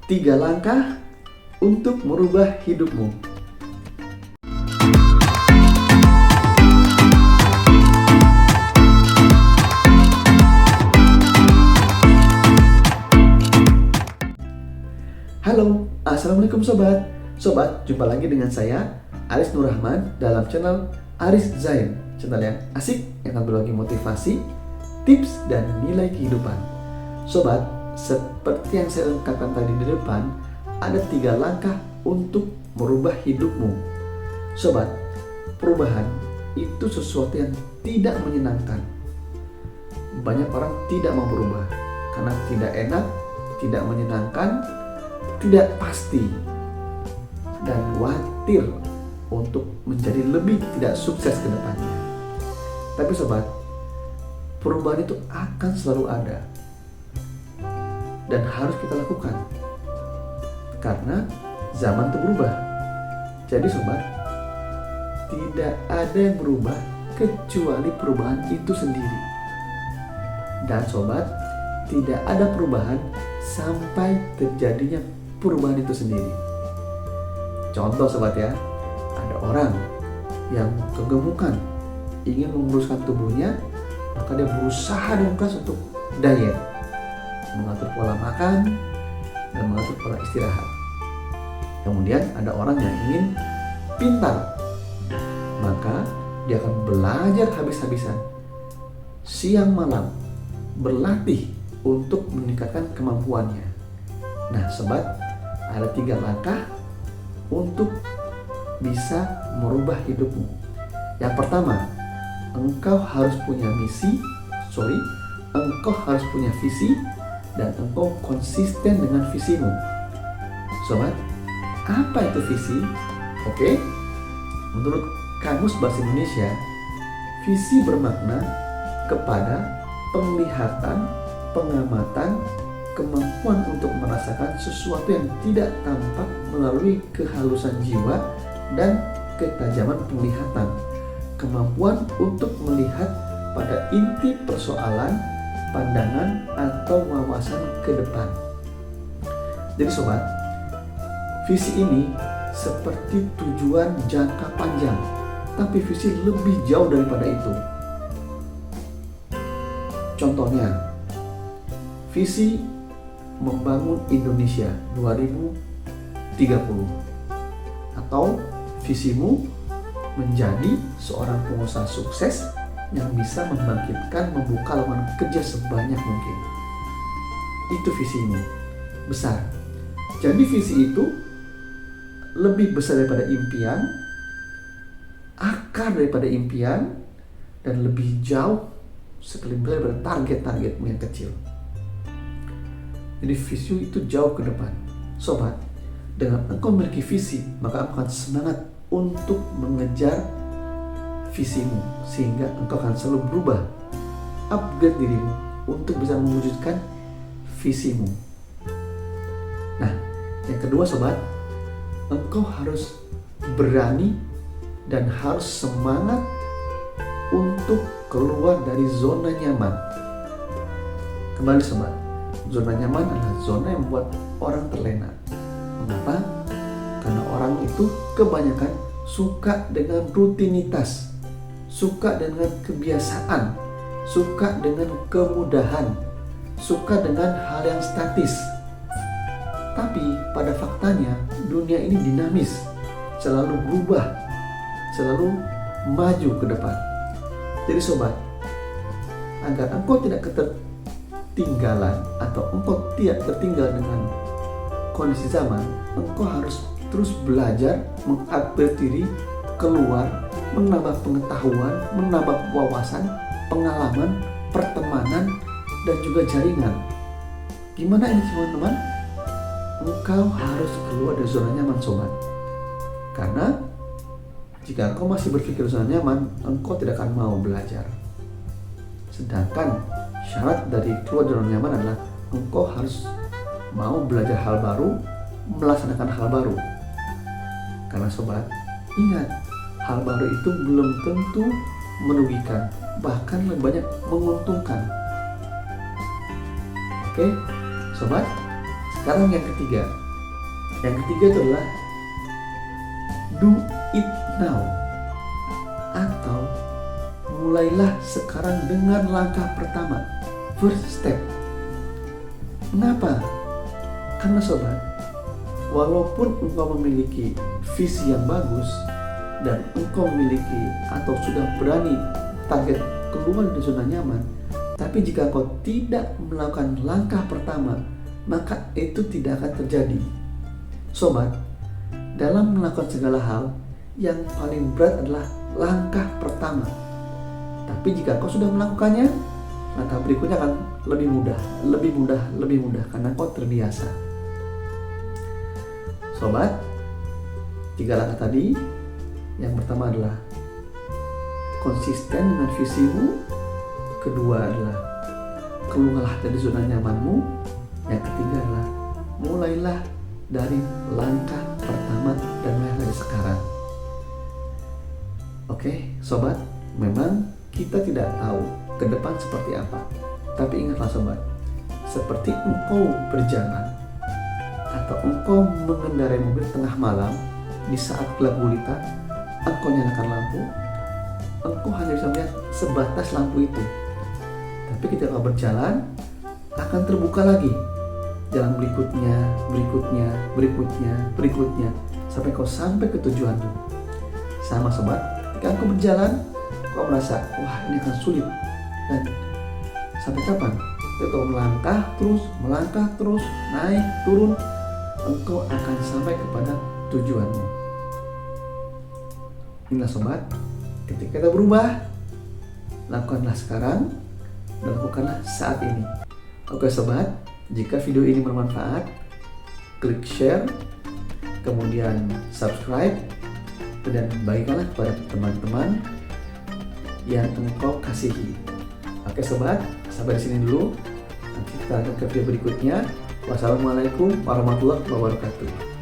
3 langkah untuk merubah hidupmu. Halo, Assalamualaikum Sobat. Sobat, jumpa lagi dengan saya, Aris Nur Rahman, dalam channel Aris Zain. Channel yang asik, yang akan berbagi motivasi, tips, dan nilai kehidupan. Sobat, seperti yang saya ungkapkan tadi di depan, ada 3 langkah untuk merubah hidupmu. Sobat, perubahan itu sesuatu yang tidak menyenangkan. Banyak orang tidak mau berubah karena tidak enak, tidak menyenangkan, tidak pasti, dan khawatir untuk menjadi lebih tidak sukses ke depannya. Tapi sobat, perubahan itu akan selalu ada dan harus kita lakukan karena zaman itu berubah. Jadi sobat, tidak ada yang berubah kecuali perubahan itu sendiri. Dan sobat, tidak ada perubahan sampai terjadinya perubahan itu sendiri. Contoh sobat ya, ada orang yang kegemukan, ingin menguruskan tubuhnya, maka dia berusaha dengan keras untuk diet, mengatur pola makan, dan mengatur pola istirahat. Kemudian ada orang yang ingin pintar, maka dia akan belajar habis-habisan, siang malam, berlatih untuk meningkatkan kemampuannya. Nah sobat, ada 3 langkah untuk bisa merubah hidupmu. Yang pertama, engkau harus punya engkau harus punya visi, dan engkau konsisten dengan visimu. Sobat, apa itu visi? Oke, menurut Kamus Bahasa Indonesia, visi bermakna kepada penglihatan, pengamatan, kemampuan untuk merasakan sesuatu yang tidak tampak melalui kehalusan jiwa dan ketajaman penglihatan, kemampuan untuk melihat pada inti persoalan, pandangan, atau wawasan ke depan. Jadi sobat, visi ini seperti tujuan jangka panjang, tapi visi lebih jauh daripada itu. Contohnya, visi membangun Indonesia 2030, atau visimu menjadi seorang pengusaha sukses yang bisa membuka lapangan kerja sebanyak mungkin. Itu visimu, besar. Jadi visi itu lebih besar daripada impian, akar daripada impian, dan lebih jauh sekali daripada target-targetmu yang kecil. Jadi visi itu jauh ke depan. Sobat, dengan engkau memiliki visi, maka engkau akan semangat untuk mengejar visimu, sehingga engkau akan selalu berubah, upgrade dirimu untuk bisa mewujudkan visimu. Nah, yang kedua sobat, engkau harus berani dan harus semangat untuk keluar dari zona nyaman. Kembali sobat, zona nyaman adalah zona yang membuat orang terlena. Mengapa? Karena orang itu kebanyakan suka dengan rutinitas, suka dengan kebiasaan, suka dengan kemudahan, suka dengan hal yang statis. Tapi pada faktanya dunia ini dinamis, selalu berubah, selalu maju ke depan. Jadi sobat, agar engkau tidak ketertinggalan atau engkau tidak tertinggal dengan kondisi zaman, engkau harus terus belajar, mengupgrade diri, keluar, menambah pengetahuan, menambah wawasan, pengalaman, pertemanan, dan juga jaringan. Gimana ini teman-teman? Engkau harus keluar dari zona nyaman sobat. Karena jika engkau masih berpikir zona nyaman, engkau tidak akan mau belajar. Sedangkan syarat dari keluar dari zona nyaman adalah engkau harus mau belajar hal baru, melaksanakan hal baru. Karena sobat, ingat, hal baru itu belum tentu merugikan, bahkan lebih banyak menguntungkan. Oke, sobat, sekarang yang ketiga. Yang ketiga itu adalah do it now, atau mulailah sekarang dengan langkah pertama, first step. Mengapa? Karena sobat, walaupun engkau memiliki visi yang bagus dan engkau memiliki atau sudah berani target keluar dari zona nyaman, tapi jika engkau tidak melakukan langkah pertama, maka itu tidak akan terjadi. Sobat, dalam melakukan segala hal, yang paling berat adalah langkah pertama. Tapi jika engkau sudah melakukannya, langkah berikutnya akan lebih mudah karena engkau terbiasa. Sobat, 3 langkah tadi, yang pertama adalah konsisten dengan visimu, kedua adalah keluarlah dari zona nyamanmu, yang ketiga adalah mulailah dari langkah pertama dan mulai dari sekarang. Oke, sobat, memang kita tidak tahu ke depan seperti apa, tapi ingatlah sobat, seperti engkau berjalan atau engkau mengendarai mobil tengah malam di saat gelap gulita, engkau nyalakan lampu, engkau hanya bisa melihat sebatas lampu itu. Tapi ketika engkau berjalan, akan terbuka lagi jalan berikutnya sampai kau sampai ke tujuanmu. Sama sobat, ketika engkau berjalan, kau merasa wah ini akan sulit, dan sampai kapan? Ketika melangkah terus, naik turun, engkau akan sampai kepada tujuanmu. Inilah sobat, ketika kita berubah, lakukanlah sekarang dan lakukanlah saat ini. Oke sobat, jika video ini bermanfaat, klik share, kemudian subscribe, dan bagikanlah kepada teman-teman yang engkau kasihi. Oke sobat, sampai di sini dulu. Nanti kita akan ke video berikutnya. Wassalamualaikum warahmatullahi wabarakatuh.